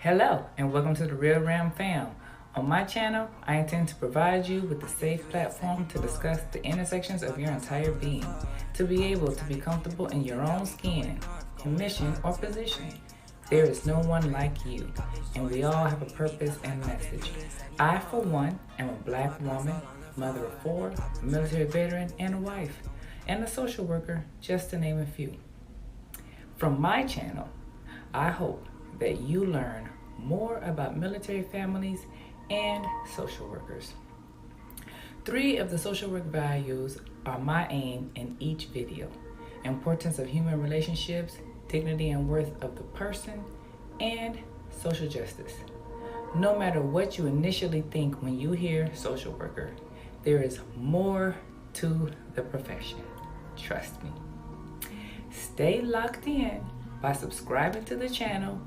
Hello, and welcome to the RealRam fam. On my channel, I intend to provide you with a safe platform to discuss the intersections of your entire being, to be able to be comfortable in your own skin, in mission or position. There is no one like you, and we all have a purpose and message. I, for one, am a black woman, mother of four, a military veteran, and a wife, and a social worker, just to name a few. From my channel, I hope that you learn more about military families and social workers. Three of the social work values are my aim in each video: importance of human relationships, dignity and worth of the person, and social justice. No matter what you initially think when you hear social worker, there is more to the profession. Trust me. Stay locked in by subscribing to the channel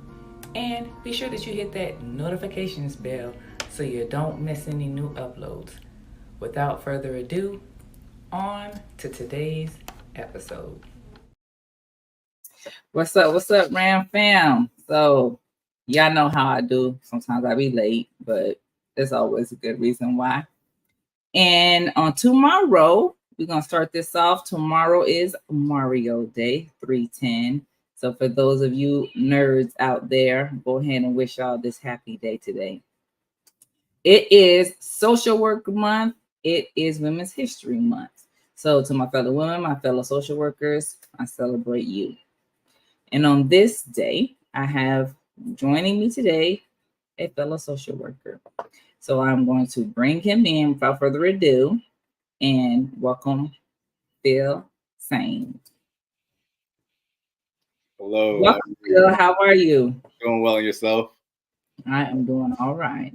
and be sure that you hit that notifications bell so you don't miss any new uploads. Without further ado, on to today's episode. What's up, Ram fam? So, y'all know how I do. Sometimes I be late, but there's always a good reason why. And on tomorrow, we're going to start this off. Tomorrow is Mario Day, 310. So for those of you nerds out there, go ahead and wish y'all this happy day today. It is Social Work Month. It is Women's History Month. So to my fellow women, my fellow social workers, I celebrate you. And on this day, I have joining me today a fellow social worker. So I'm going to bring him in without further ado and welcome Sain. Hello. Welcome, Phil. How are you? Doing well, and yourself? I am doing all right.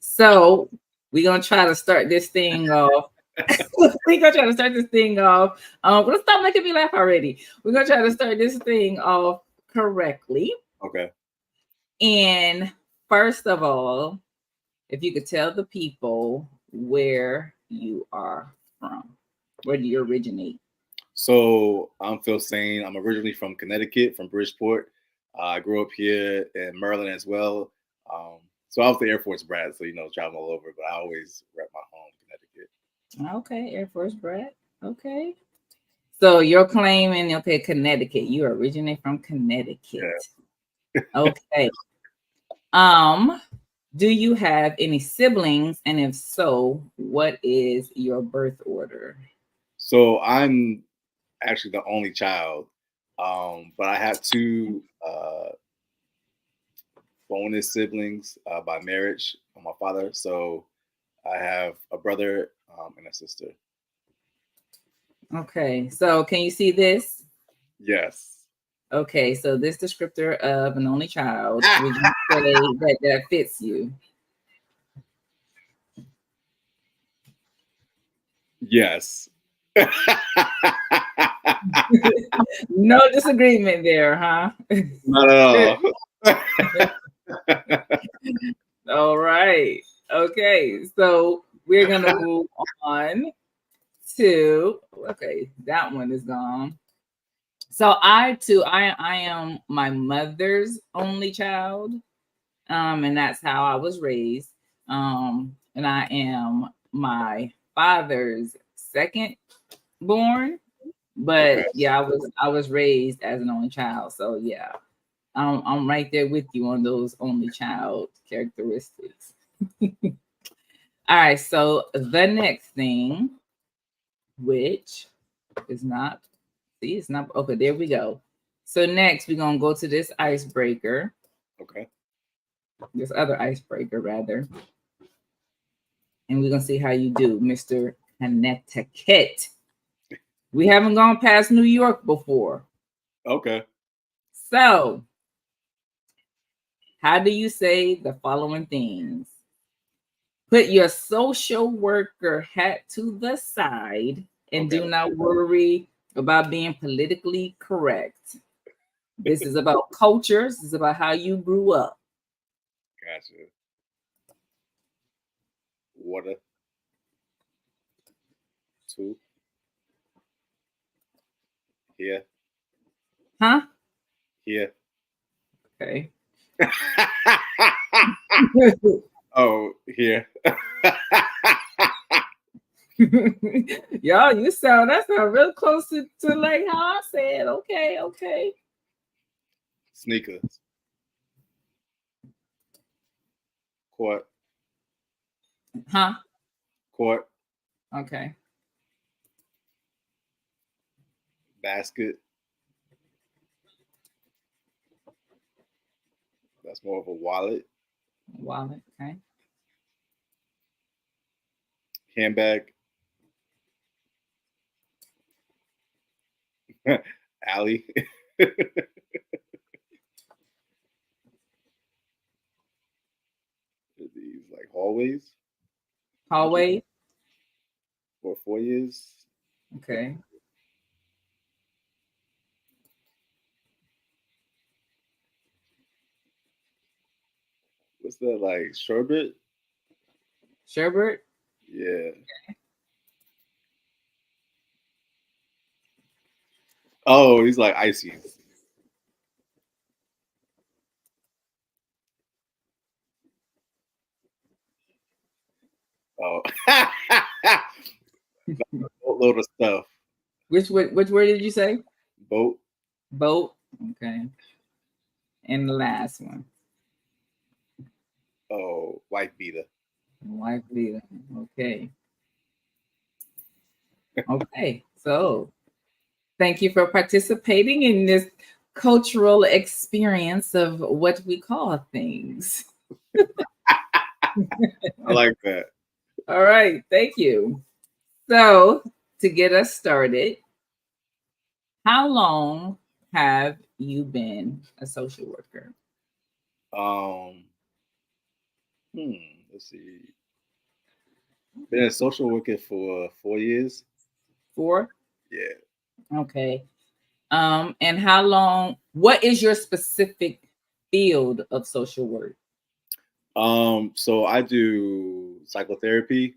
So we're gonna try to start this thing off. Let's stop making me laugh already. We're gonna try to start this thing off correctly. Okay. And first of all, if you could tell the people where you are from, where do you originate? So I'm Sain. I'm originally from Connecticut, from Bridgeport. I grew up here in Maryland as well. So I was the Air Force brat, so traveling all over, but I always rep my home, Connecticut. Okay, Air Force brat. Okay. So you're claiming, Connecticut. You originate from Connecticut. Yeah. Okay. Do you have any siblings? And if so, what is your birth order? So I'm actually the only child, but I have two bonus siblings by marriage on my father. So I have a brother and a sister. Okay, so can you see this? Yes. Okay, so this descriptor of an only child, would you say that fits you? Yes. No disagreement there, huh? Not at all. All right. Okay, so we're gonna move on to, okay, that one is gone. So I am my mother's only child, and that's how I was raised. And I am my father's second born, but yeah, I was raised as an only child. So yeah, I'm right there with you on those only child characteristics. All right, so the next thing, which is not, see, it's not, okay, there we go. So next we're gonna go to this icebreaker. Okay. This other icebreaker, rather. And we're gonna see how you do, Mr. Connecticut. We haven't gone past New York before. Okay. So, how do you say the following things? Put your social worker hat to the side and do not worry about being politically correct. This is about cultures. This is about how you grew up. Gotcha. Water. 2. Here. Huh? Here. Okay. Oh, here. Y'all, that sound real close to like how I said. Okay, okay. Sneakers. Court. Huh? Court. Okay. Basket. That's more of a wallet. Wallet. Okay. Handbag. Alley. These like hallways Hallway. or foyers. Okay. What's that like? Sherbet? Sherbert. Yeah. Oh, he's like ices. Oh, load of stuff. Which word did you say? Boat. Boat. Okay. And the last one. Oh, wife beater. Wife leader. Okay. Okay. So thank you for participating in this cultural experience of what we call things. I like that. All right. Thank you. So to get us started, how long have you been a social worker? Um, let's see. Been a social worker for 4 years. 4? Yeah. Okay. And how long, what is your specific field of social work? So I do psychotherapy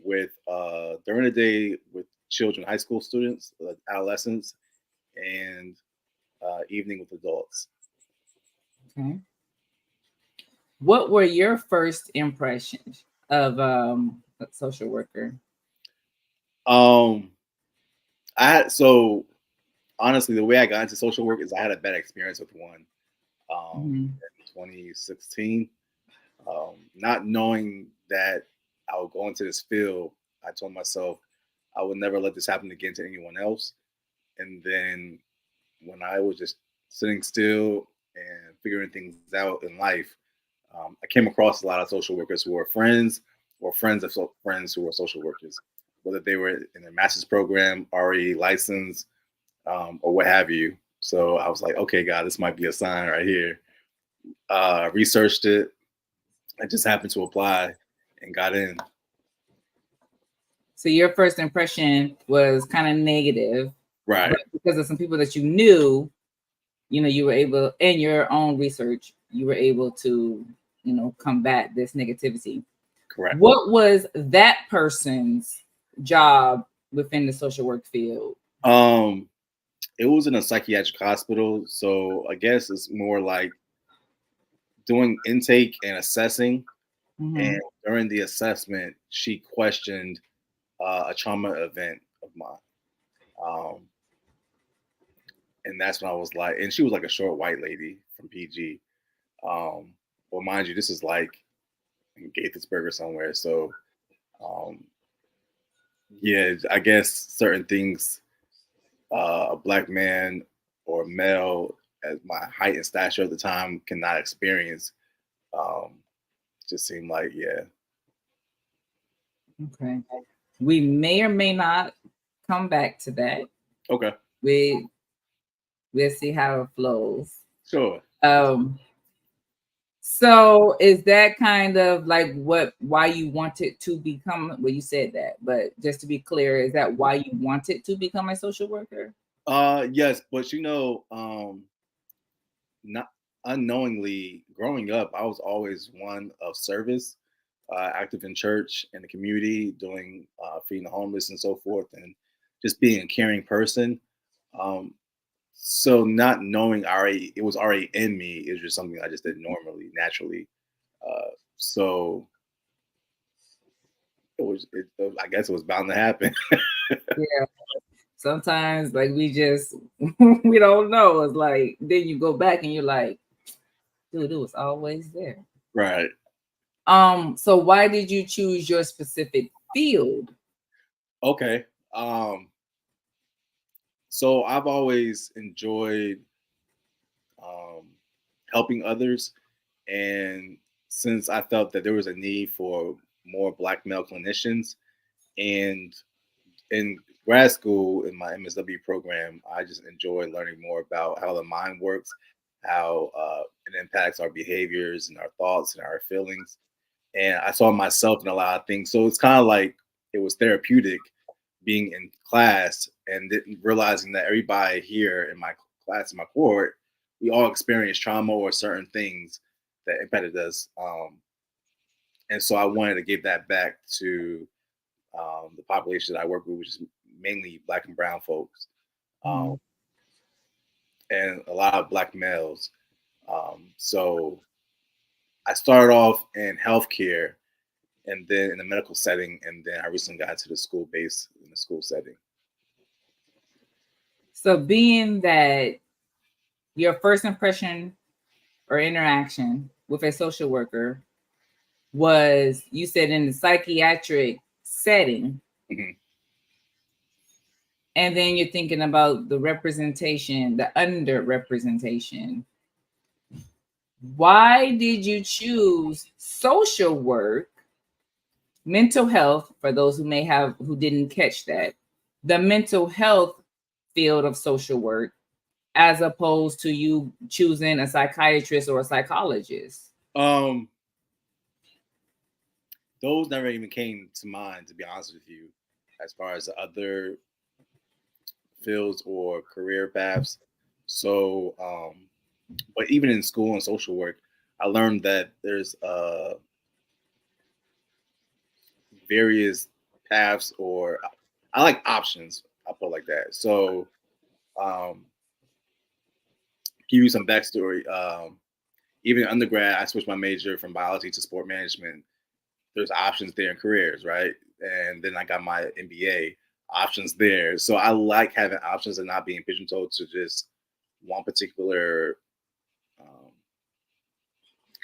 with during the day with children, high school students, adolescents, and evening with adults. Okay. What were your first impressions of a social worker? Um, so honestly, the way I got into social work is I had a bad experience with one in 2016. Not knowing that I would go into this field, I told myself I would never let this happen again to anyone else. And then when I was just sitting still and figuring things out in life, I came across a lot of social workers who were friends or friends of friends who were social workers, whether they were in their master's program, already licensed, or what have you. So I was like, okay, God, this might be a sign right here. Researched it. I just happened to apply and got in. So your first impression was kind of negative, Right. but because of some people that you knew, you were able, in your own research, you were able to, combat this negativity. Correct. What was that person's job within the social work field? It was in a psychiatric hospital, so I guess it's more like doing intake and assessing. And during the assessment, she questioned a trauma event of mine. And that's when I was like, and she was like a short white lady from PG. Well, mind you, this is like in Gaithersburg or somewhere. So, yeah, I guess certain things a black man or male at my height and stature at the time cannot experience. Um, just seemed like, yeah. Okay. We may or may not come back to that. Okay. We'll see how it flows. Sure. So is that kind of like why you wanted to become, well, you said that, but just to be clear, is that why you wanted to become a social worker? Yes, but not unknowingly growing up, I was always one of service, active in church and the community, doing feeding the homeless and so forth, and just being a caring person. Um, So not knowing already, it was already in me. It was just something I just did normally, naturally. So I guess it was bound to happen. Yeah. Sometimes like we just we don't know. It's like then you go back and you're like, dude, it was always there. Right. So why did you choose your specific field? Okay. So I've always enjoyed um, helping others, and since I felt that there was a need for more Black male clinicians, and in grad school in my MSW program, I just enjoy learning more about how the mind works, how it impacts our behaviors and our thoughts and our feelings. And I saw myself in a lot of things. So it's kind of like it was therapeutic being in class and realizing that everybody here in my class, in my cohort, we all experience trauma or certain things that impacted us. And so I wanted to give that back to the population that I work with, which is mainly Black and brown folks, um, Mm. and a lot of Black males. So I started off in healthcare and then in the medical setting, and then I recently got to the school base in the school setting. So being that your first impression or interaction with a social worker was, you said, in the psychiatric setting, Mhm. and then you're thinking about the representation, the underrepresentation. Why did you choose social work, mental health, for those who didn't catch that, the mental health field of social work, as opposed to you choosing a psychiatrist or a psychologist? Um, those never even came to mind, to be honest with you, as far as the other fields or career paths. So, but even in school and social work, I learned that there's various paths, or I like options. I'll put it like that. So, um, give you some backstory. Even in undergrad, I switched my major from biology to sport management. There's options there in careers, right? And then I got my MBA, options there. So I like having options and not being pigeonholed to just one particular um,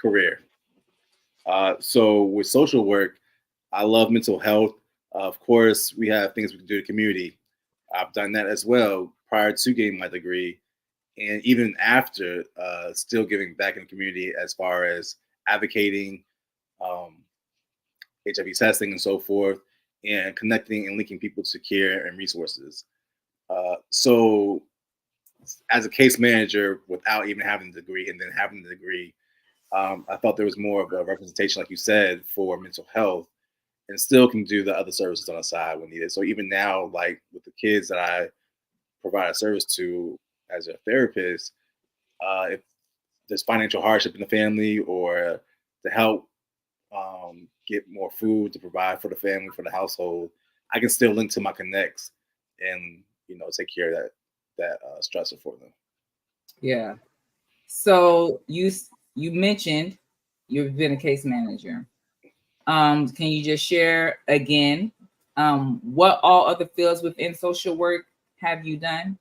career. So with social work, I love mental health. Of course, we have things we can do in the community. I've done that as well prior to getting my degree, and even after, still giving back in the community as far as advocating, um, HIV testing, and so forth, and connecting and linking people to care and resources. So, as a case manager, without even having the degree, and then having the degree, I thought there was more of a representation, like you said, for mental health, and still can do the other services on the side when needed. So even now, like with the kids that I provide a service to as a therapist, if there's financial hardship in the family, or to help get more food to provide for the family, for the household, I can still link to my connects and take care of that stressor for them. Yeah. So you mentioned you've been a case manager. Can you just share again what all other fields within social work have you done?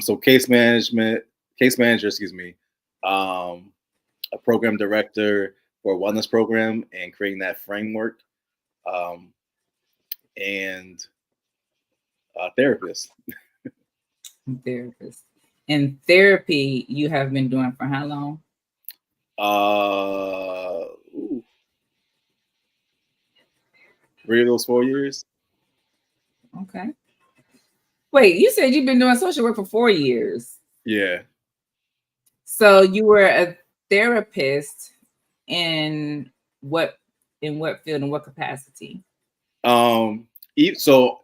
So case manager, excuse me, um, a program director for a wellness program and creating that framework, um, and a therapist. Therapist. And therapy you have been doing for how long? Ooh, 3 of those 4 years. Okay. Wait, you said you've been doing social work for 4 years. Yeah. So you were a therapist in what field and what capacity? Um, so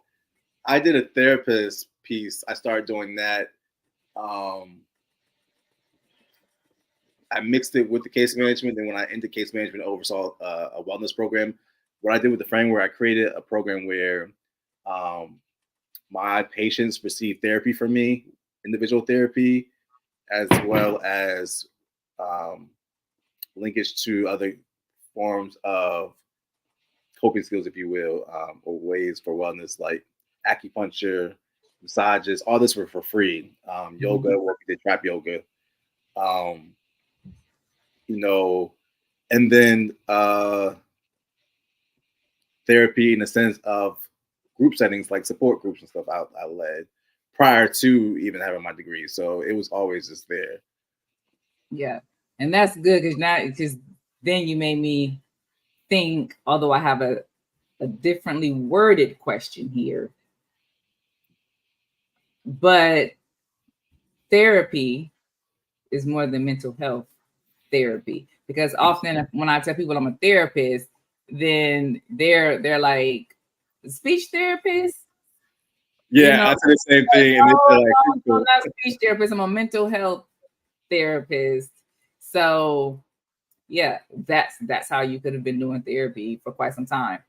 I did a therapist piece. I started doing that. Um, I mixed it with the case management. Then when I ended case management, I oversaw a wellness program. What I did with the framework, I created a program where um, my patients receive therapy from me individual therapy, as well as linkage to other forms of coping skills, if you will, or ways for wellness like acupuncture, massages. All this were for free. Yoga, where we did trap yoga. Um, you know, and then therapy in the sense of group settings like support groups and stuff I led prior to even having my degree. So it was always just there. Yeah. And that's good because then you made me think, although I have a differently worded question here, but therapy is more than mental health therapy, because often when I tell people I'm a therapist, then they're like, speech therapist. Yeah, I said the same thing, and they feel like I'm not a speech therapist. I'm a mental health therapist. So yeah, that's how you could have been doing therapy for quite some time.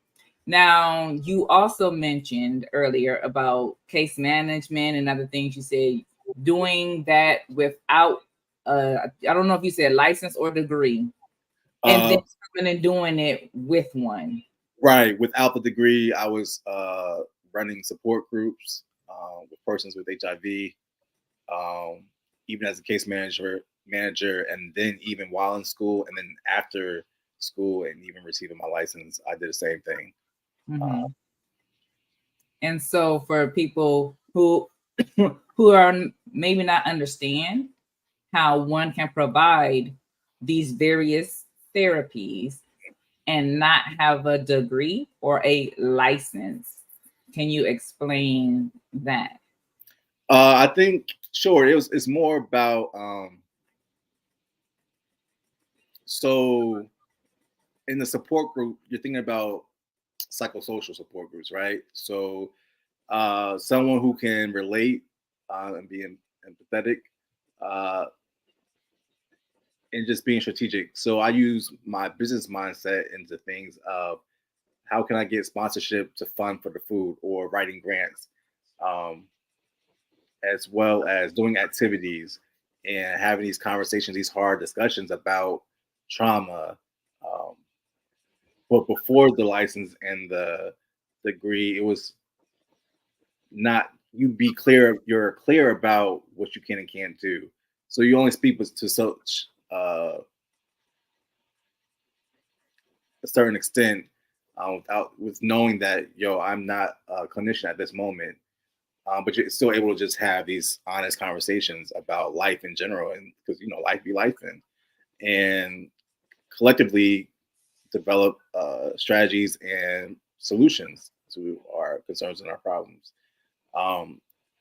Now, you also mentioned earlier about case management and other things. You said doing that without, I don't know if you said license or degree, and then coming and doing it with one. Right. Without the degree, I was running support groups with persons with HIV, even as a case manager, and then even while in school, and then after school, and even receiving my license, I did the same thing. And so for people who who are maybe not understand how one can provide these various therapies and not have a degree or a license, can you explain that? I think sure. It's more about so in the support group, you're thinking about psychosocial support groups, right? So someone who can relate and be empathetic, and just being strategic. So I use my business mindset into things of how can I get sponsorship to fund for the food, or writing grants, as well as doing activities and having these conversations, these hard discussions about trauma. Um, but before the license and the degree, it was not, you're clear about what you can and can't do. So you only speak to such a certain extent, with knowing that I'm not a clinician at this moment, but you're still able to just have these honest conversations about life in general, and because life be life, and collectively develop strategies and solutions to our concerns and our problems.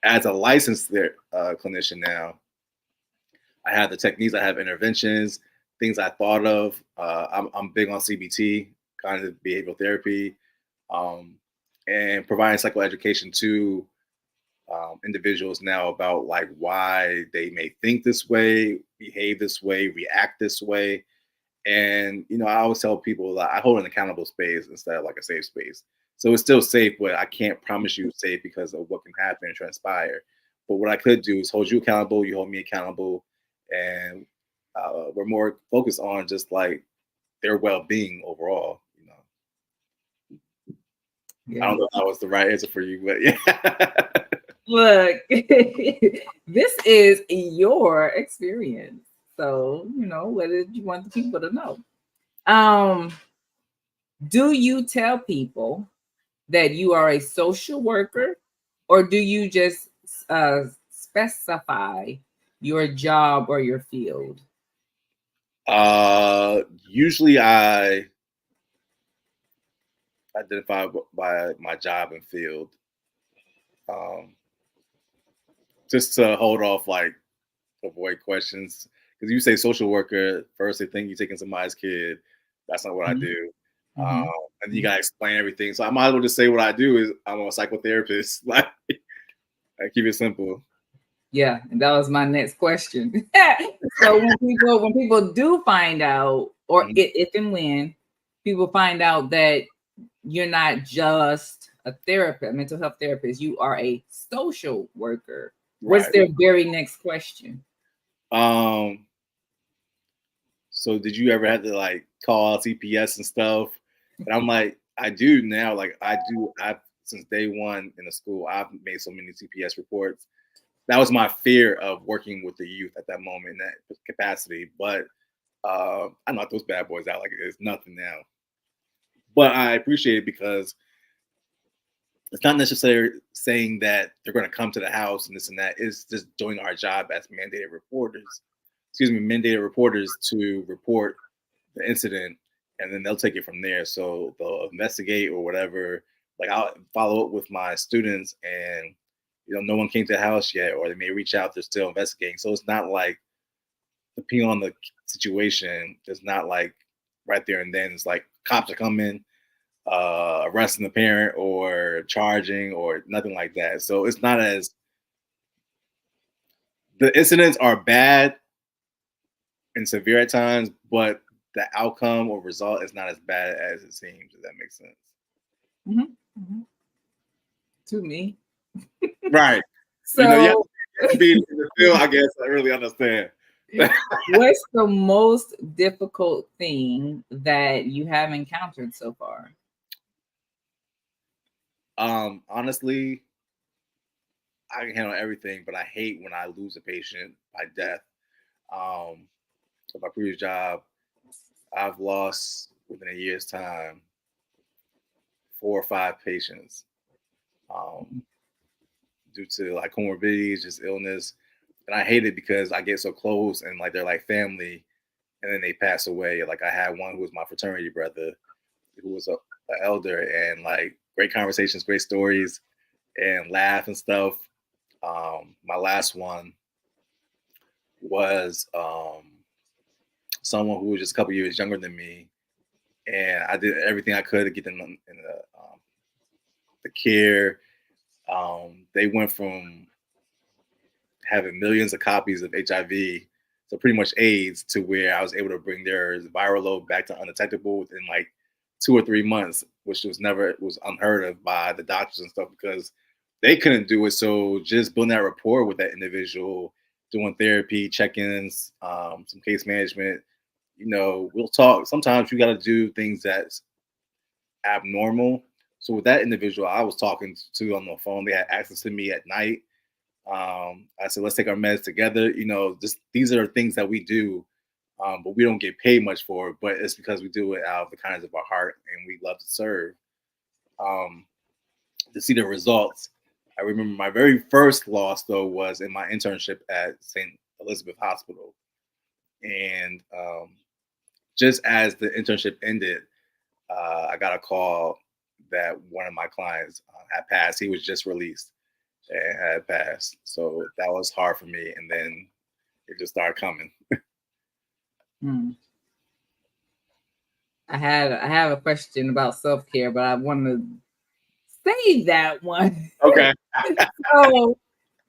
As a licensed clinician now, I have the techniques, I have interventions, things I thought of. I'm big on CBT, cognitive behavioral therapy, and providing psychoeducation to individuals now about like why they may think this way, behave this way, react this way. And I always tell people that I hold an accountable space instead of like a safe space. So it's still safe, but I can't promise you safe because of what can happen and transpire. But what I could do is hold you accountable, you hold me accountable, and we're more focused on just like their well-being overall. Yeah. I don't know if that was the right answer for you, but yeah. Look, this is your experience. So, what did you want the people to know? Do you tell people that you are a social worker, or do you just specify your job or your field? Usually I identify by my job and field, just to hold off, like avoid questions. Because you say social worker, first they think you're taking somebody's kid. That's not what I do. And you gotta explain everything. So I might as well just say what I do is I'm a psychotherapist. Like, I keep it simple. Yeah, and that was my next question. So when people do find out, or if and when people find out that you're not just a therapist, mental health therapist, you are a social worker. What's their very next question? So did you ever have to like call CPS and stuff? And I'm like, I do now. Like I've since day one in the school, I've made so many CPS reports. That was my fear of working with the youth at that moment in that capacity. But I knocked those bad boys out like it's nothing now. But I appreciate it because it's not necessarily saying that they're going to come to the house and this and that. It's just doing our job as mandated reporters. Mandated reporters to report the incident, and then they'll take it from there. So they'll investigate or whatever. Like I'll follow up with my students, and no one came to the house yet, or they may reach out. They're still investigating. So it's not like depending on the situation. It's not like right there and then. It's like cops are coming, arresting the parent or charging or nothing like that. So it's not as the incidents are bad and severe at times, but the outcome or result is not as bad as it seems. If that makes sense. Mm-hmm. To me, right? So you have to be in the field. I guess I really understand. What's the most difficult thing that you have encountered so far? Honestly, I can handle everything, but I hate when I lose a patient by death. So my previous job, I've lost within a year's time 4 or 5 patients due to like comorbidities, just illness. And I hate it because I get so close and like they're like family, and then they pass away. Like I had one who was my fraternity brother, who was an elder, and like great conversations, great stories, and laugh and stuff. My last one was someone who was just a couple years younger than me, and I did everything I could to get them in the care. They went from having millions of copies of HIV, so pretty much AIDS, to where I was able to bring their viral load back to undetectable within like 2 or 3 months, which was unheard of by the doctors and stuff because they couldn't do it. So just building that rapport with that individual, doing therapy, check-ins, some case management, we'll talk. Sometimes you got to do things that's abnormal. So with that individual I was talking to on the phone, they had access to me at night. I said, let's take our meds together. These are things that we do, but we don't get paid much for it. But it's because we do it out of the kindness of our heart and we love to serve. To see the results, I remember my very first loss though was in my internship at St. Elizabeth Hospital, and just as the internship ended, I got a call that one of my clients had passed. He was just released and had passed. So that was hard for me. And then it just started coming. I have a question about self-care, but I want to save that one. Okay. So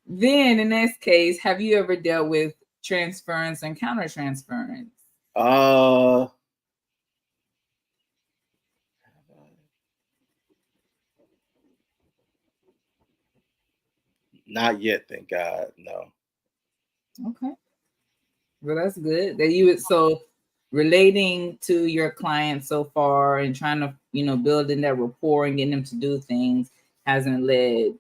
then in this case, have you ever dealt with transference and countertransference? Not yet, thank God. No. Okay. Well, that's good. That you would relating to your clients so far and trying to, building that rapport and getting them to do things hasn't led,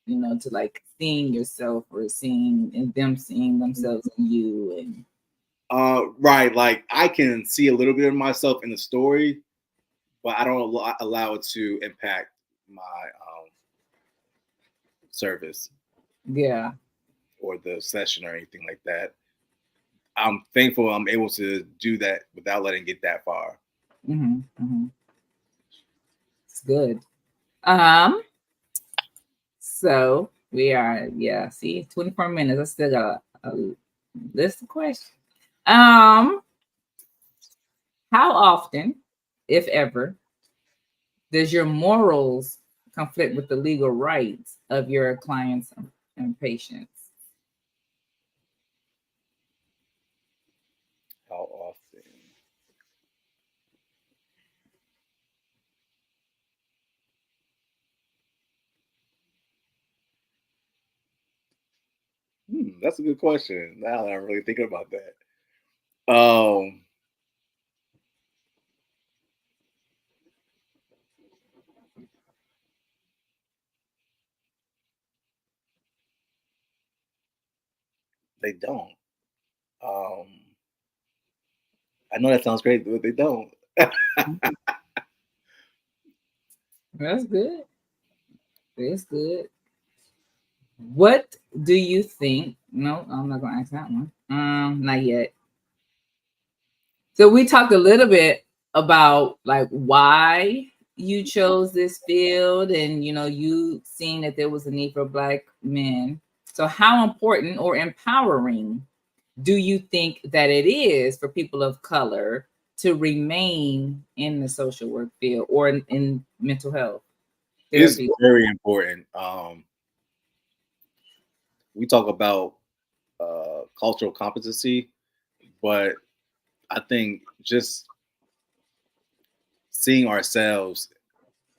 to like seeing yourself or seeing themselves in you. And right. Like I can see a little bit of myself in the story, but I don't allow it to impact my service. Yeah. Or the session or anything like that. I'm thankful I'm able to do that without letting it get that far. It's good. So we are, 24 minutes. I still got a list of questions. How often, if ever, does your morals conflict with the legal rights of your clients and patients? How often? That's a good question. Now that I'm really thinking about that. They don't. Um, I know that sounds great, but they don't. That's good. That's good. What do you think? No, I'm not gonna ask that one. Not yet. So we talked a little bit about like why you chose this field, and you seeing that there was a need for Black men. So how important or empowering do you think that it is for people of color to remain in the social work field or in mental health It's therapy? very important. We talk about cultural competency, but I think just seeing ourselves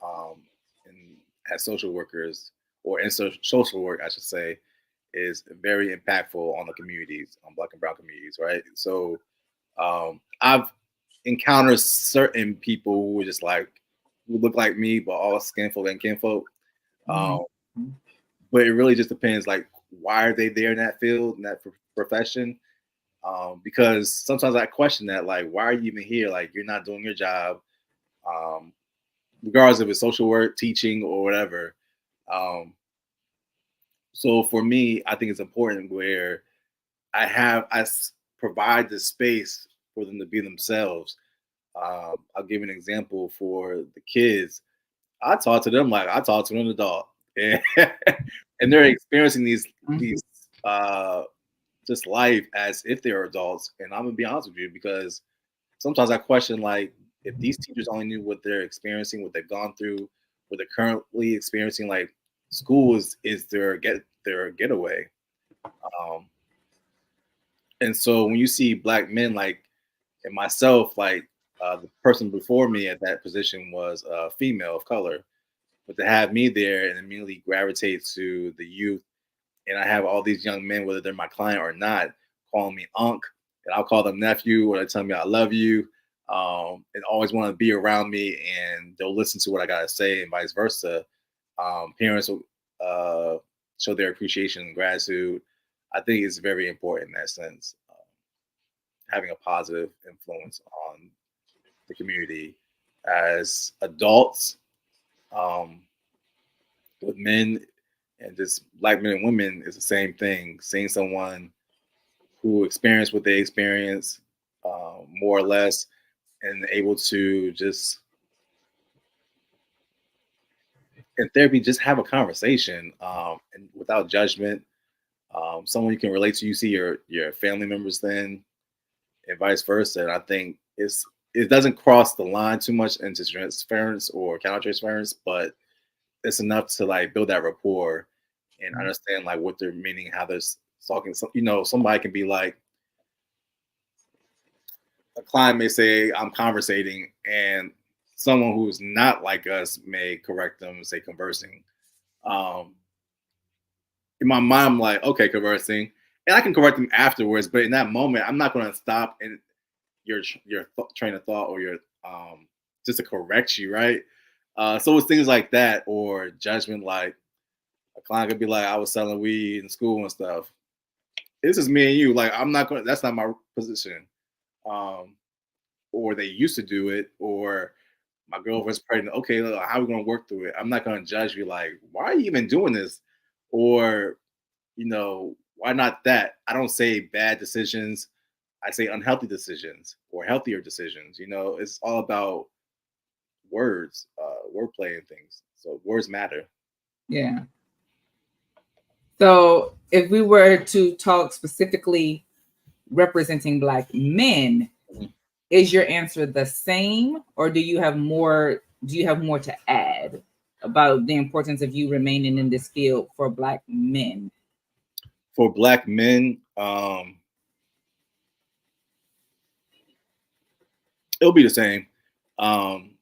um, in, as social workers or in social work, I should say, is very impactful on the communities, on Black and Brown communities, right? So I've encountered certain people who were just like who look like me, but all skinfolk and kinfolk. Um, Mhm. but it really just depends, like, why are they there in that field, in that profession? Because sometimes I question that, like, why are you even here? Like, you're not doing your job, um, regardless if it's social work, teaching, or whatever. Um, so for me, I think it's important where provide the space for them to be themselves. I'll give an example for the kids. I talk to them like I talk to an adult, and, and they're experiencing these uh, just life as if they're adults. And I'm gonna be honest with you, because sometimes I question, like, if these teachers only knew what they're experiencing, what they've gone through, what they're currently experiencing, like school is their getaway. Um, and so when you see Black men like and myself, like the person before me at that position was a female of color, but to have me there and immediately gravitate to the youth, and I have all these young men, whether they're my client or not, calling me unc, and I'll call them nephew, or they tell me I love you, and always want to be around me, and they'll listen to what I gotta say, and vice versa. Parents will show their appreciation and gratitude. I think it's very important in that sense, having a positive influence on the community as adults, um, with men and just Black men and women is the same thing. Seeing someone who experienced what they experienced, more or less, and able to just in therapy just have a conversation, and without judgment. Someone you can relate to. You see your family members then, and vice versa. And I think it doesn't cross the line too much into transference or counter transference, but it's enough to like build that rapport and understand like what they're meaning, how they're talking. So, somebody can be like, a client may say, I'm conversating, and someone who's not like us may correct them and say conversing. Um, in my mind, I'm like, okay, conversing, and I can correct them afterwards. But in that moment, I'm not going to stop and train of thought or your just to correct you, right? So it's things like that or judgment, like a client could be like, I was selling weed in school and stuff. This is me and you. Like, I'm not going to, that's not my position. Um, or they used to do it, or my girlfriend's pregnant. Okay, look, how are we going to work through it? I'm not going to judge you like, why are you even doing this? Or, why not that? I don't say bad decisions. I say unhealthy decisions or healthier decisions. It's all about words, wordplay and things. So words matter. Yeah. So if we were to talk specifically representing Black men, Mhm. is your answer the same, or do you have more? Do you have more to add about the importance of you remaining in this field for Black men? For Black men, it'll be the same. Um,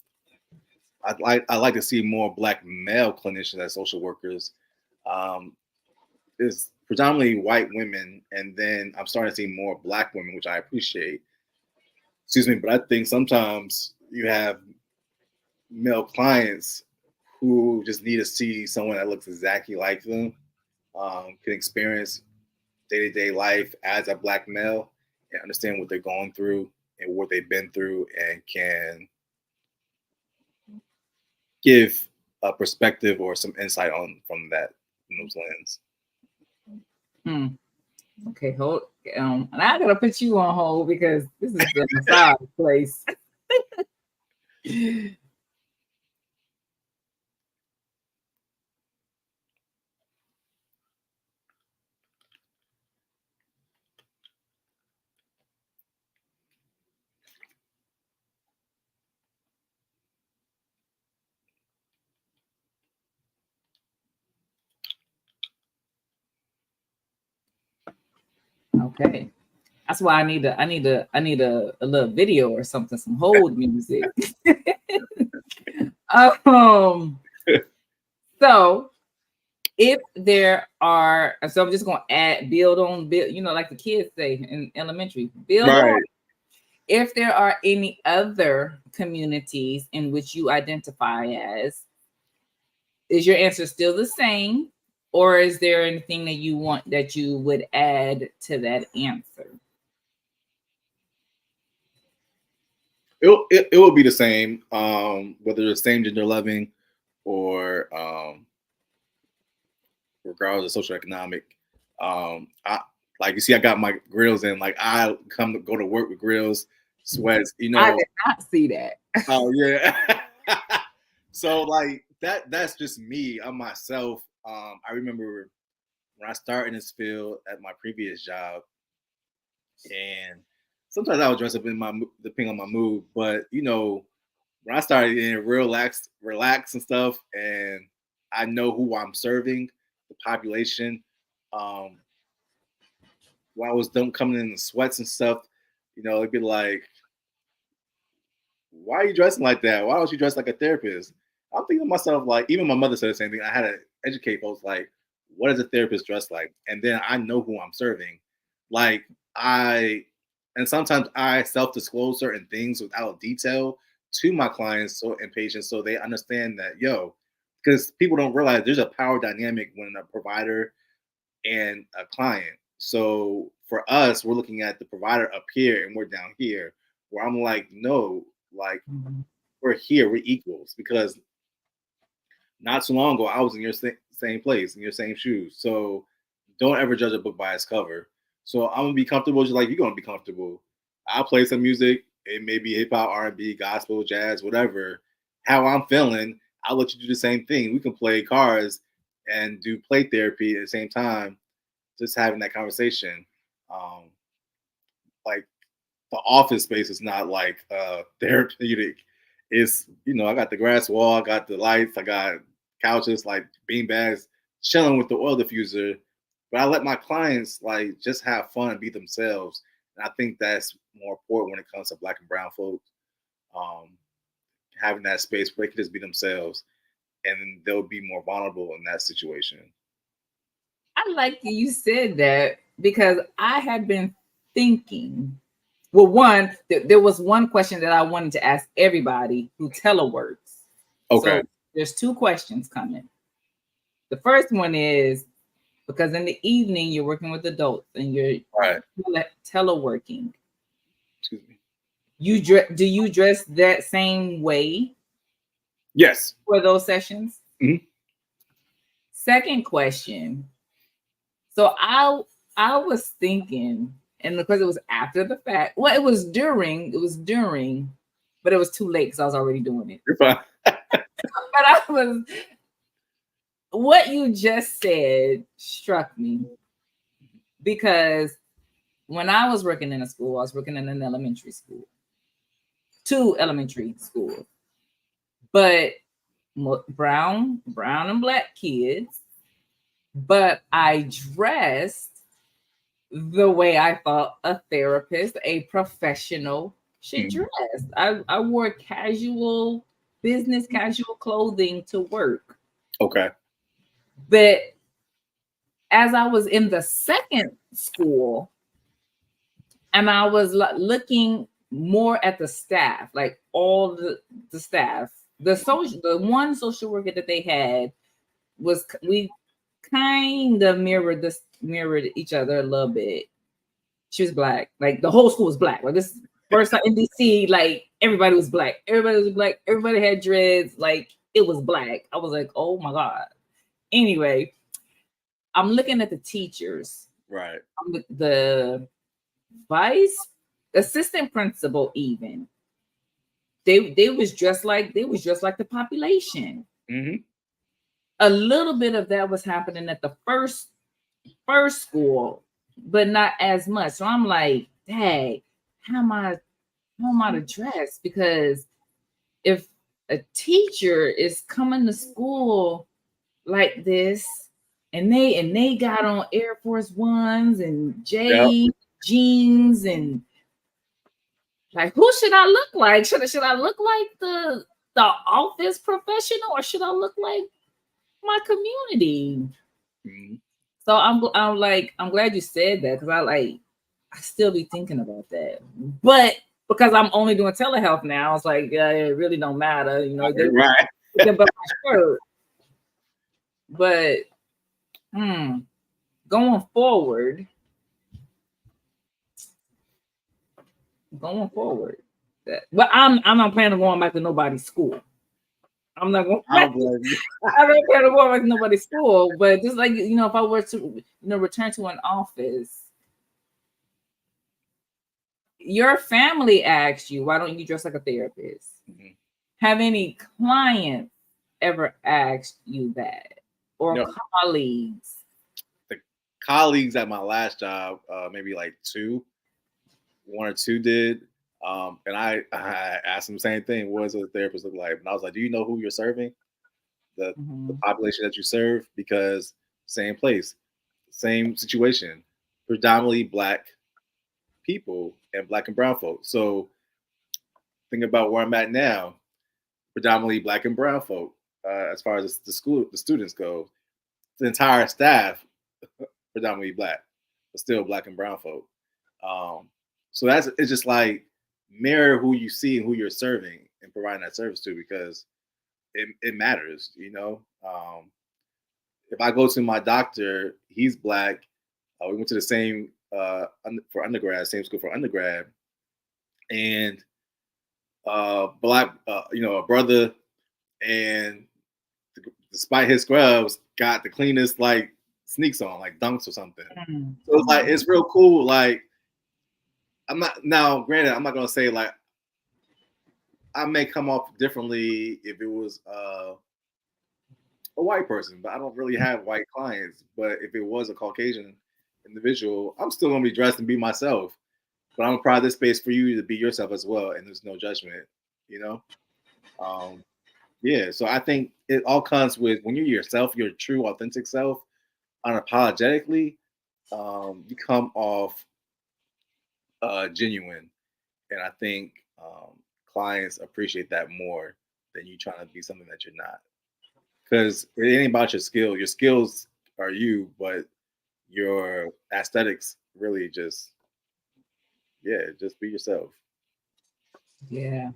I'd like to see more Black male clinicians as social workers. Um, is predominantly white women, and then I'm starting to see more Black women, which I appreciate. Excuse me, but I think sometimes you have male clients who just need to see someone that looks exactly like them, can experience day-to-day life as a Black male and understand what they're going through and what they've been through, and can give a perspective or some insight on from those lens. Okay, hold. And I gotta put you on hold because this is the massage place. Okay. That's why I need a little video or something, some hold music. So if there are, so I'm just going to build, like the kids say in elementary, build on. If there are any other communities in which you identify as, is your answer still the same? Or is there anything that you would add to that answer? It will be the same, whether it's same gender loving or regardless of socioeconomic. I like, you see, I got my grills in. Like, I go to work with grills, sweats. I did not see that. Oh yeah. So like that's just me. I'm myself. I remember when I started in this field at my previous job, and sometimes I would dress up depending on my mood. But when I started getting relax and stuff, and I know who I'm serving, the population. When I was done coming in the sweats and stuff, it'd be like, why are you dressing like that? Why don't you dress like a therapist? I'm thinking to myself, like, even my mother said the same thing. I had to educate folks, like, what does a therapist dress like? And then I know who I'm serving. Like, and sometimes I self-disclose certain things without detail to my clients and patients, so they understand that, because people don't realize there's a power dynamic when a provider and a client. So for us, we're looking at the provider up here and we're down here, where I'm like, no, like, we're here, we're equals, because not too long ago I was in your same place, in your same shoes. So don't ever judge a book by its cover. So I'm gonna be comfortable just like you're gonna be comfortable. I'll play some music. It may be hip hop, R&B, gospel, jazz, whatever. How I'm feeling, I'll let you do the same thing. We can play cards and do play therapy at the same time, just having that conversation. Like, the office space is not like therapeutic. It's, I got the grass wall, I got the lights, I got couches, like bean bags, chilling with the oil diffuser. But I let my clients like just have fun and be themselves. And I think that's more important when it comes to Black and brown folks. Having that space where they can just be themselves, and they'll be more vulnerable in that situation. I like that you said that, because I had been thinking, well, there was one question that I wanted to ask everybody who teleworks. Okay. So there's two questions coming. The first one is, because in the evening you're working with adults and you're teleworking. Excuse me. Do you dress that same way? Yes. For those sessions? Mm-hmm. Second question. So I was thinking, and because it was after the fact, well, it was during, but it was too late because I was already doing it. You're fine. But what you just said struck me, because when I was working in a school, I was working in an elementary school, 2 elementary schools, but brown and Black kids, but I dressed the way I thought a therapist, a professional should dress. I wore business casual clothing to work. Okay. But as I was in the second school, and I was looking more at the staff, like all the staff, the one social worker that they had was, we kind of mirrored each other a little bit. She was black, like the whole school was black. Like this first time in DC, like everybody was black. Everybody was black. Everybody had dreads. Like it was black. I was like, oh my God. Anyway, I'm looking at the teachers. Right. The vice assistant principal, even they was just like the population. Mm-hmm. A little bit of that was happening at the first school, but not as much. So I'm like, hey, how am I to dress? Because if a teacher is coming to school like this, and they got on Air Force Ones and jeans, and like, who should I look like? Should I look like the office professional, or should I look like my community? Mm-hmm. So I'm glad you said that, because I still be thinking about that. But because I'm only doing telehealth now, it's like, yeah, it really don't matter, you know. Right. But going forward, but I'm not planning on going back to nobody's school. I'm not going. I don't plan on going back to nobody's school. But just like, you know, if I were to, return to an office, your family asks you, why don't you dress like a therapist? Mm-hmm. Have any clients ever asked you that, or no. Colleagues? The colleagues at my last job, maybe like one or two did. And I asked them the same thing. What does a therapist look like? And I was like, do you know who you're serving? The population that you serve? Because same place, same situation, predominantly Black people and Black and brown folks. So think about where I'm at now, predominantly Black and brown folk. As far as the students go, the entire staff predominantly Black, but still Black and brown folk. So it's just like, mirror who you see and who you're serving and providing that service to, because it matters, you know. If I go to my doctor, he's Black. We went to the same for undergrad, same school for undergrad, and Black, a brother, and despite his scrubs, got the cleanest like sneaks on, like Dunks or something. Mm-hmm. So it's like, it's real cool. Like, granted, I'm not gonna say like I may come off differently if it was a white person, but I don't really have white clients. But if it was a Caucasian individual, I'm still gonna be dressed and be myself. But I'm gonna provide this space for you to be yourself as well, and there's no judgment, you know. Yeah. So I think it all comes with, when you're yourself, your true, authentic self, unapologetically, you come off genuine, and I think clients appreciate that more than you trying to be something that you're not. Because it ain't about your skill. Your skills are you, but your aesthetics really just be yourself. Yeah.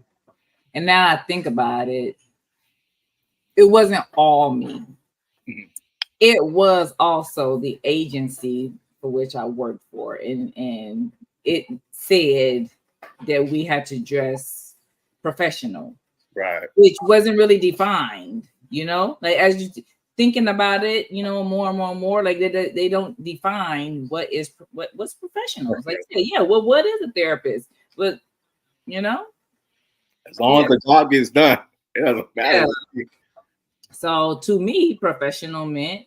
And now I think about it, it wasn't all me. Mm-hmm. It was also the agency for which I worked for, and it said that we had to dress professional, right? Which wasn't really defined, you know. Like, as you thinking about it, you know, more and more, like they don't define what's professional. It's like, yeah, well, what is a therapist? But you know, as long as the job gets done, it doesn't matter. Yeah. So to me, professional meant,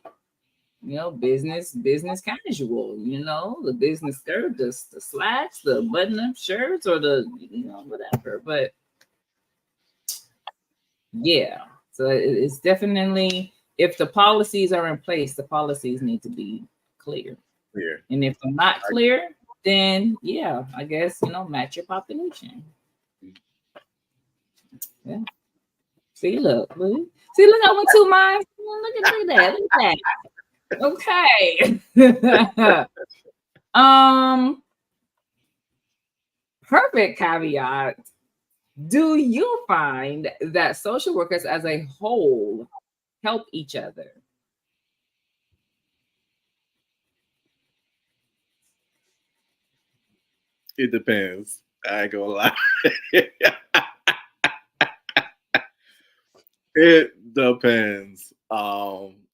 you know, business casual, you know, the business skirt, the slacks, the button-up shirts, or the, you know, whatever. But yeah, so it's definitely, if the policies are in place, the policies need to be clear. And if they're not clear, then yeah, I guess, you know, match your population. Yeah. See, look, I went to mine. Look at that. Okay. Perfect caveat. Do you find that social workers as a whole help each other? It depends. I ain't gonna lie. It depends.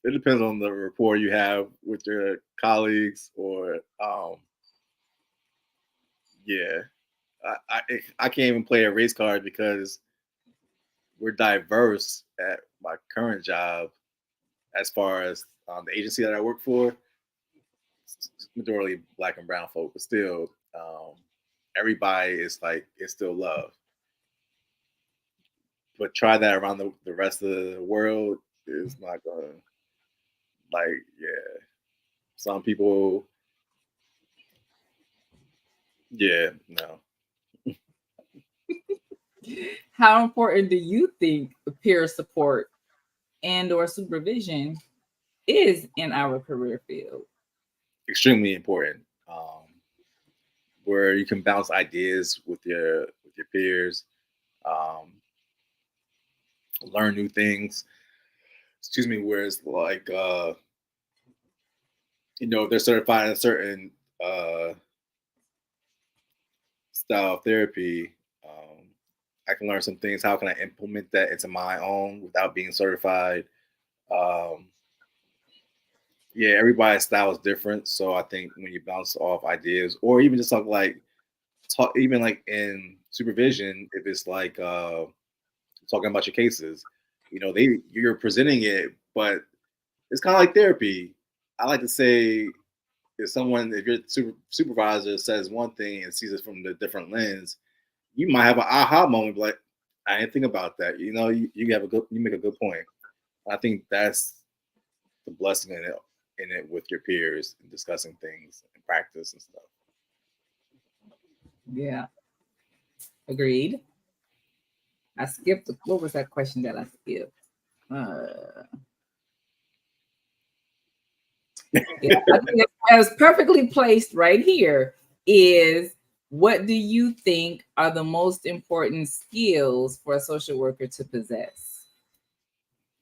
It depends on the rapport you have with your colleagues, or yeah. I can't even play a race card because we're diverse at my current job. As far as the agency that I work for, it's majority black and brown folk, but still, everybody is like it's still love. But try that around the rest of the world is not gonna, like, yeah. Some people, yeah, no. How important do you think peer support and or supervision is in our career field? Extremely important. Where you can bounce ideas with your peers, um, learn new things. Excuse me. Whereas like if they're certified in a certain uh, style of therapy, I can learn some things. How can I implement that into my own without being certified? Um, yeah, everybody's style is different. So I think when you bounce off ideas, or even just talk even like in supervision, if it's like talking about your cases, you're presenting it, but it's kind of like therapy. I like to say, if your supervisor says one thing and sees it from the different lens, you might have an aha moment, like, I didn't think about that. You make a good point. I think that's the blessing in it with your peers and discussing things and practice and stuff. Yeah, agreed. I skipped. What was that question that I skipped? Yeah, I think it's perfectly placed right here. Is what do you think are the most important skills for a social worker to possess?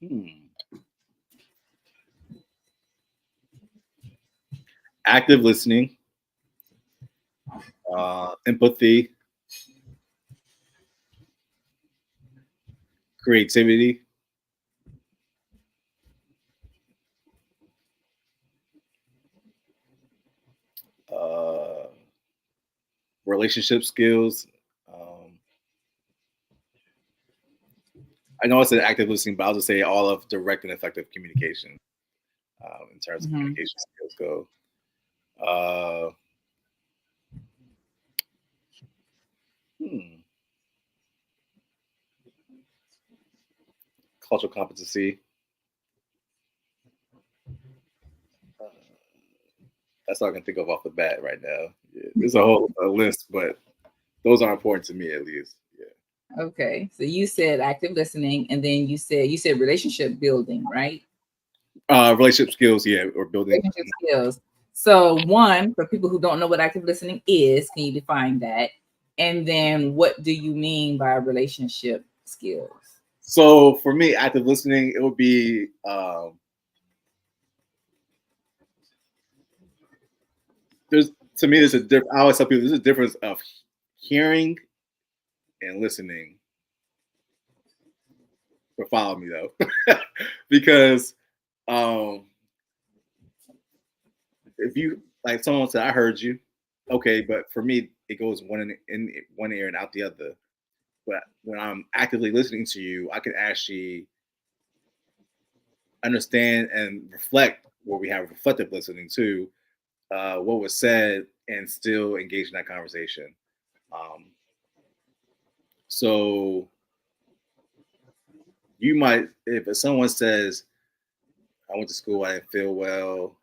Hmm. Active listening, empathy, creativity, uh, relationship skills. Um, I know I said active listening, but I'll just say all of direct and effective communication, in terms of Mhm. communication skills go. Uh, hmm, Cultural competency. Uh, that's all I can think of off the bat right now. Yeah, there's a list, but those are important to me at least. Yeah. Okay, so you said active listening, and then you said relationship building, right? Relationship skills, yeah, or building. Relationship skills. So, one, for people who don't know what active listening is, can you define that? And then, what do you mean by relationship skills? So for me, active listening, it would be there's to me there's a different. I always tell people there's a difference of hearing and listening. But follow me though, because um, if you like someone said, "I heard you," okay, but for me, it goes in one ear and out the other. But when I'm actively listening to you, I can actually understand and reflect where we have reflective listening too, what was said, and still engage in that conversation. Um, so you might, if someone says, "I went to school, I didn't feel well,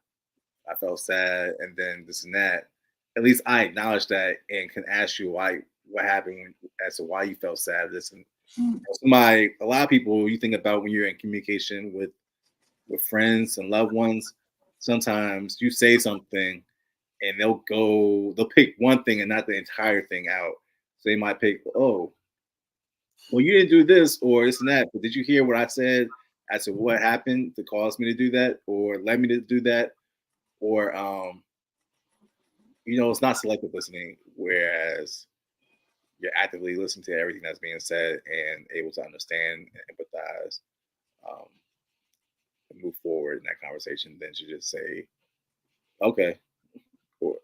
I felt sad," and then this and that, at least I acknowledge that and can ask you what happened, as to why you felt sad. This and a lot of people you think about when you're in communication with friends and loved ones. sometimes you say something and they'll pick one thing and not the entire thing out. So they might pick, oh, well, you didn't do this or this and that, but did you hear what I said as to what happened to cause me to do that or led me to do that? Or it's not selective listening, whereas you're actively listening to everything that's being said and able to understand and empathize, um, and move forward in that conversation than to just say, okay. Or,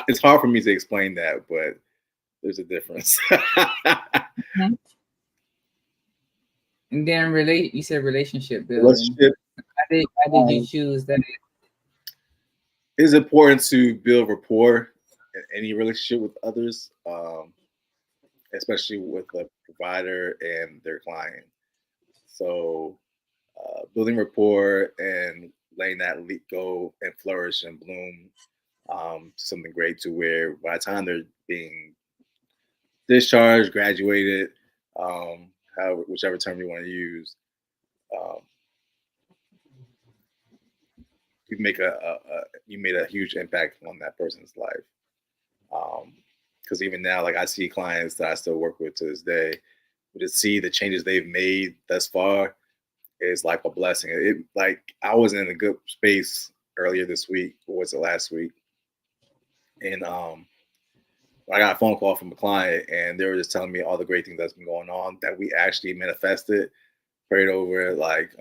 it's hard for me to explain that, but there's a difference. Mhm. And then you said relationship building. Relationship Why did you choose that? is important to build rapport in any relationship with others, especially with a provider and their client. So, building rapport and letting that go and flourish and bloom, something great to where by the time they're being discharged, graduated, whichever term you want to use, um, you made a huge impact on that person's life. Because even now, like I see clients that I still work with to this day, to see the changes they've made thus far is like a blessing. It like I was in a good space earlier this week, or was it last week? And I got a phone call from a client, and they were just telling me all the great things that's been going on that we actually manifested, prayed over, like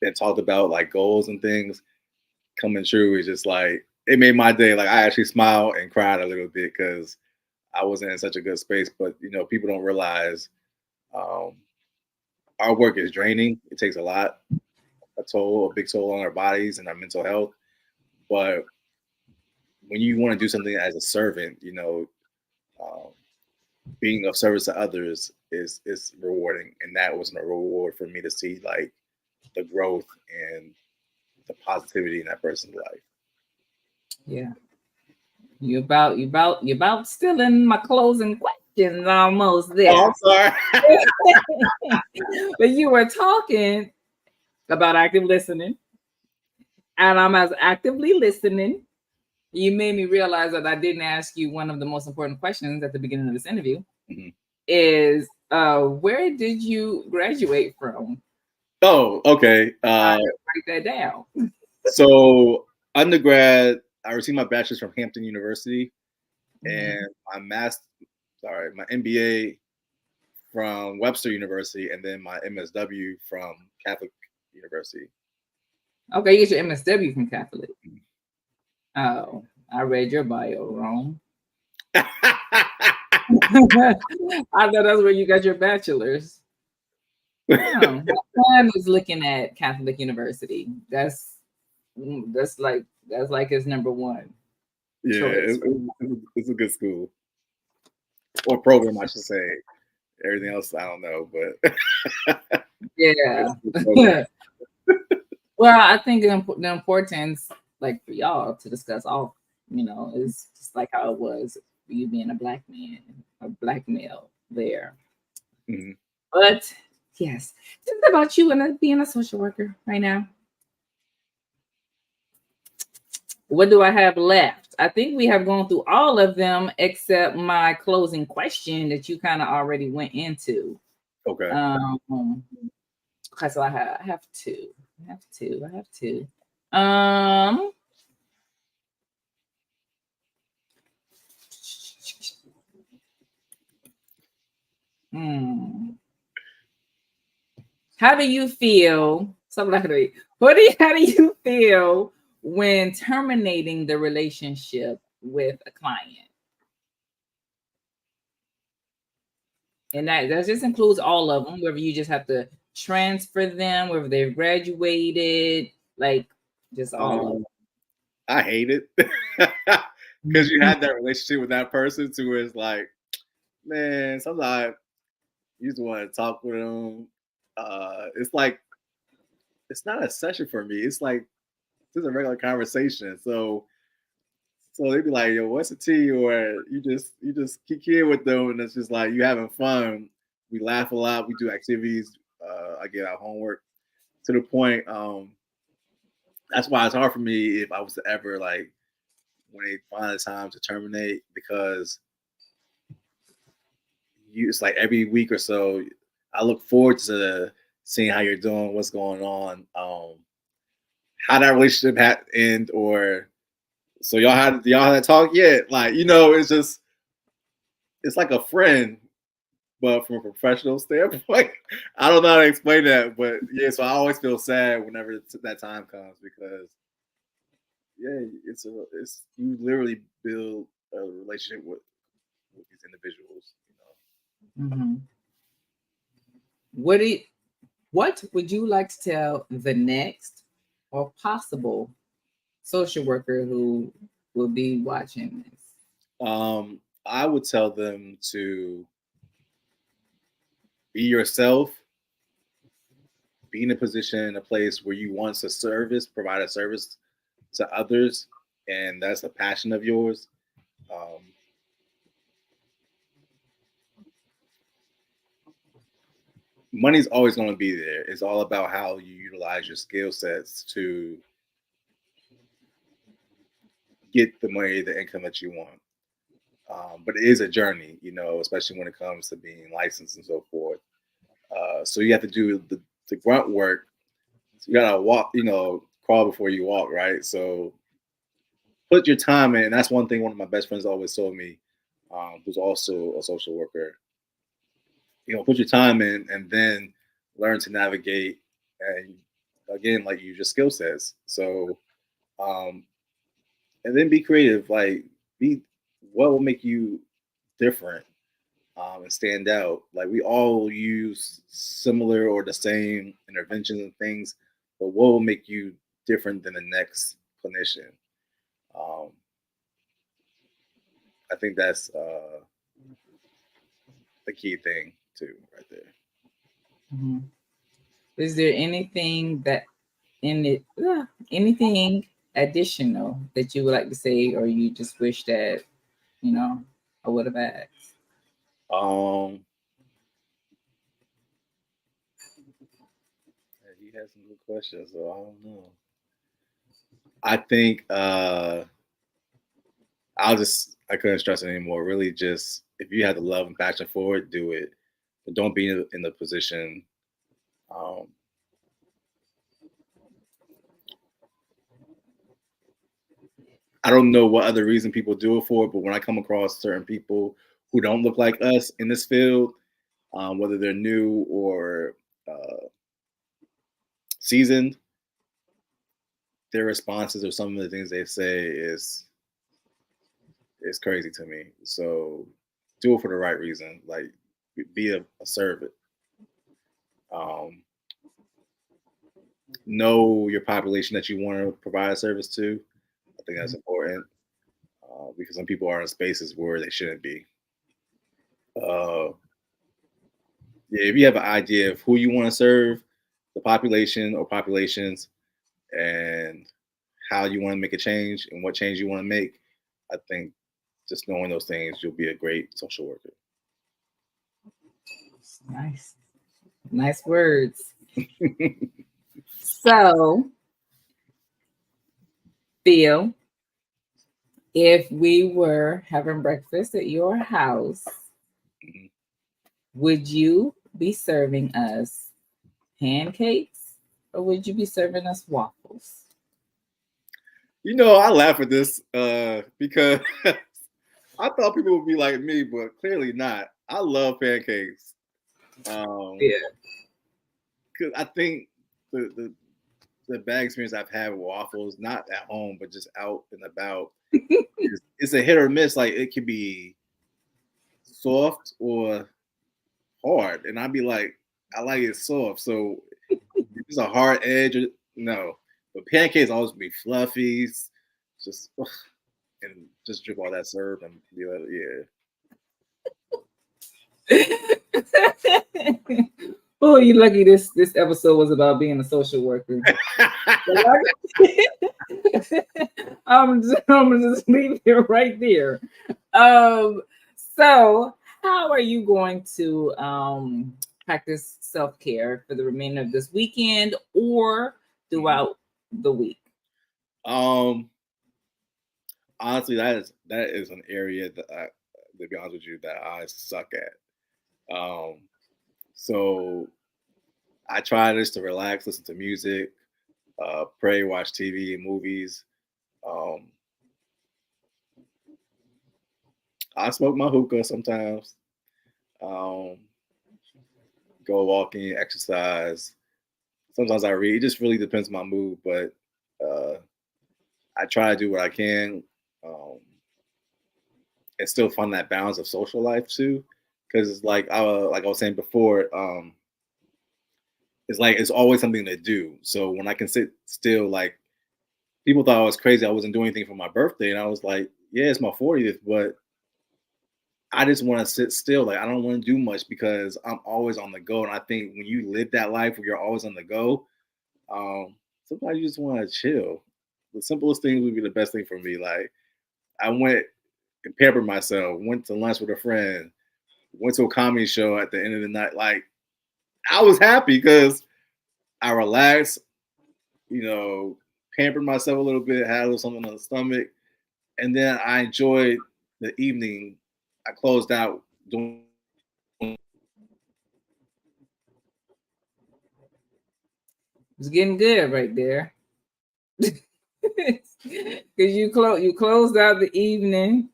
and talked about like goals and things coming true. Is just like it made my day. Like I actually smiled and cried a little bit because I wasn't in such a good space. But people don't realize um, our work is draining. It takes a big toll on our bodies and our mental health. But when you want to do something as a servant, um, being of service to others is rewarding, and that was a reward for me to see like the growth and the positivity in that person's life. Yeah. You about stealing my closing questions almost there. Oh, I'm sorry. But you were talking about active listening, and I'm as actively listening. You made me realize that I didn't ask you one of the most important questions at the beginning of this interview. Mhm. Is where did you graduate from? Oh, okay. Write that down. So undergrad, I received my bachelor's from Hampton University, and my MBA from Webster University, and then my MSW from Catholic University. Okay, you get your MSW from Catholic. Oh, I read your bio wrong. I thought that's where you got your bachelor's. My son is looking at Catholic University. That's like his number one. Yeah, it's a good school or program, I should say. Everything else, I don't know, but yeah. Well, I think the importance, like for y'all to discuss all, is just like how it was for you being a black man, a black male there. Mm-hmm. But yes, think about you and being a social worker right now. What do I have left? I think we have gone through all of them except my closing question that you kind of already went into. Okay. Okay, so I have two. How do you feel? Something like that. How do you feel when terminating the relationship with a client? And that just includes all of them, whether you just have to transfer them, whether they've graduated, like just all of them. I hate it because you had that relationship with that person to where it's like, man, sometimes you just want to talk with them. It's like it's not a session for me. It's like just a regular conversation. So they'd be like, "Yo, what's the tea?" Or you just kick in with them, and it's just like you having fun. We laugh a lot. We do activities. I get our homework to the point. that's why it's hard for me if I was to ever like when they find the time to terminate, because it's like every week or so I look forward to seeing how you're doing, what's going on, how that relationship had end, or so y'all had that talk yet? Like, it's just it's like a friend, but from a professional standpoint. I don't know how to explain that, but yeah, so I always feel sad whenever that time comes, because yeah, it's you literally build a relationship with these individuals. Mm-hmm. What would you like to tell the next or possible social worker who will be watching this? I would tell them to be yourself, be in a position, in a place where you want to provide a service to others, and that's a passion of yours. Um, Money's always going to be there. It's all about how you utilize your skill sets to get the money, the income that you want. But it is a journey, especially when it comes to being licensed and so forth. So you have to do the grunt work. You gotta walk, crawl before you walk, right? So put your time in. And that's one thing one of my best friends always told me, who's also a social worker. Put your time in, and then learn to navigate, and again, like use your skill sets. So, um, and then be creative. Like, be what will make you different, and stand out. Like, we all use similar or the same interventions and things, but what will make you different than the next clinician? Um, I think that's the key thing too, right there. Mm-hmm. Is there anything that in it, anything additional that you would like to say, or you just wish that I would have asked? Um, he has some good questions, so I don't know. I think I couldn't stress it anymore. Really, just if you have the love and passion for it, do it. But don't be in the position. Um, I don't know what other reason people do it for, but when I come across certain people who don't look like us in this field, whether they're new or seasoned, their responses or some of the things they say is crazy to me. So do it for the right reason. Like, be a servant. Um, know your population that you want to provide a service to. I think that's important, because some people are in spaces where they shouldn't be. Uh, yeah, if you have an idea of who you want to serve, the population or populations, and how you want to make a change and what change you want to make, I think just knowing those things, you'll be a great social worker. Nice, nice words. So, Phil, if we were having breakfast at your house, Mhm. would you be serving us pancakes or would you be serving us waffles? I laugh at this because I thought people would be like me, but clearly not. I love pancakes. Um, Yeah. cause I think the bad experience I've had with waffles, not at home, but just out and about, it's a hit or miss. Like, it could be soft or hard, and I'd be like, I like it soft. So if it's a hard edge, no. But pancakes always be fluffy, just and just drip all that syrup and be like, yeah. Oh, you lucky this episode was about being a social worker. I'm gonna just leave it right there. So how are you going to practice self-care for the remainder of this weekend or throughout the week? Honestly, that is an area that to be honest with you, that I suck at. So I try just to relax, listen to music, pray, watch TV and movies. Um, I smoke my hookah sometimes. Um, go walking, exercise. Sometimes I read. It just really depends on my mood, but uh, I try to do what I can, um, and still find that balance of social life too. Because like I was saying before, it's like it's always something to do. So when I can sit still, like people thought I was crazy. I wasn't doing anything for my birthday, and I was like, yeah, it's my 40th, but I just want to sit still. Like I don't want to do much because I'm always on the go. And I think when you live that life where you're always on the go, sometimes you just want to chill. The simplest things would be the best thing for me. Like I went and pampered myself, went to lunch with a friend, went to a comedy show at the end of the night. Like I was happy because I relaxed, pampered myself a little bit, had a little something on the stomach, and then I enjoyed the evening. I closed out doing. It's getting good right there. Because you closed out the evening.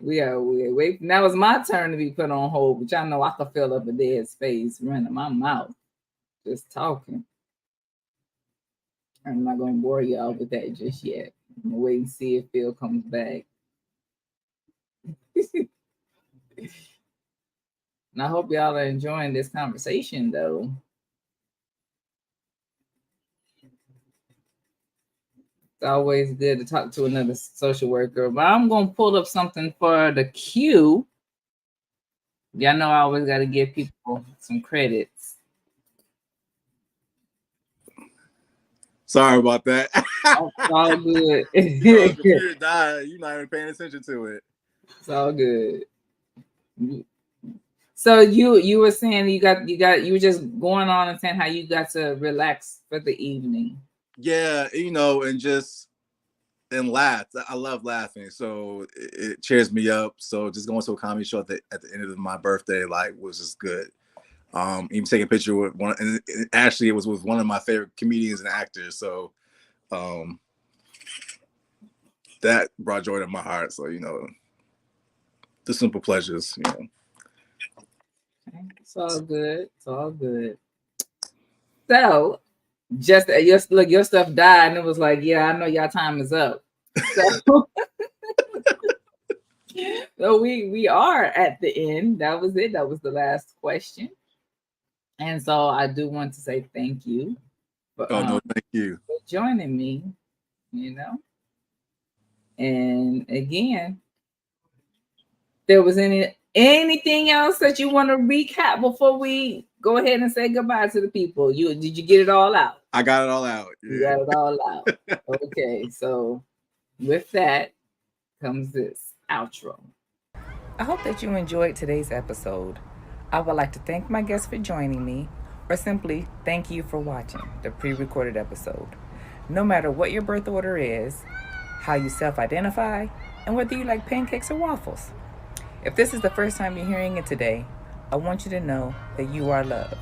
We wait. Now it's my turn to be put on hold, but y'all know I can fill up a dead space running my mouth, just talking. I'm not gonna bore y'all with that just yet. I'm gonna wait and see if Phil comes back. And I hope y'all are enjoying this conversation, though. It's always good to talk to another social worker. But I'm going to pull up something for the queue. Y'all know I always got to give people some credits. Sorry about that. Oh, it's all good. The computer died. You're not even paying attention to it. It's all good. So you were saying you were just going on and saying how you got to relax for the evening. Yeah, and laugh. I love laughing, so it cheers me up. So just going to a comedy show at the end of my birthday, was just good. Even take a picture with one, and actually it was with one of my favorite comedians and actors. So that brought joy to my heart. So the simple pleasures. It's all good. It's all good. So just your stuff died, and it was like, yeah, I know y'all time is up. So, so we are at the end. That was it. That was the last question. And so I do want to say thank you. No, thank you for joining me. And again, there was anything else that you want to recap before we go ahead and say goodbye to the people? Did you get it all out? I got it all out. Yeah. You got it all out. Okay, so with that comes this outro. I hope that you enjoyed today's episode. I would like to thank my guests for joining me, or simply thank you for watching the pre-recorded episode. No matter what your birth order is, how you self-identify, and whether you like pancakes or waffles. If this is the first time you're hearing it today, I want you to know that you are loved.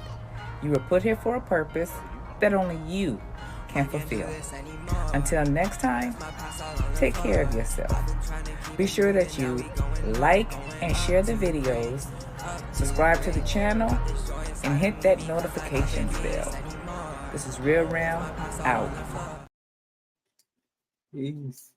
You were put here for a purpose that only you can fulfill. Until next time, take care of yourself. Be sure that you like and share the videos, subscribe to the channel, and hit that notification bell. This is RealRam out. Peace.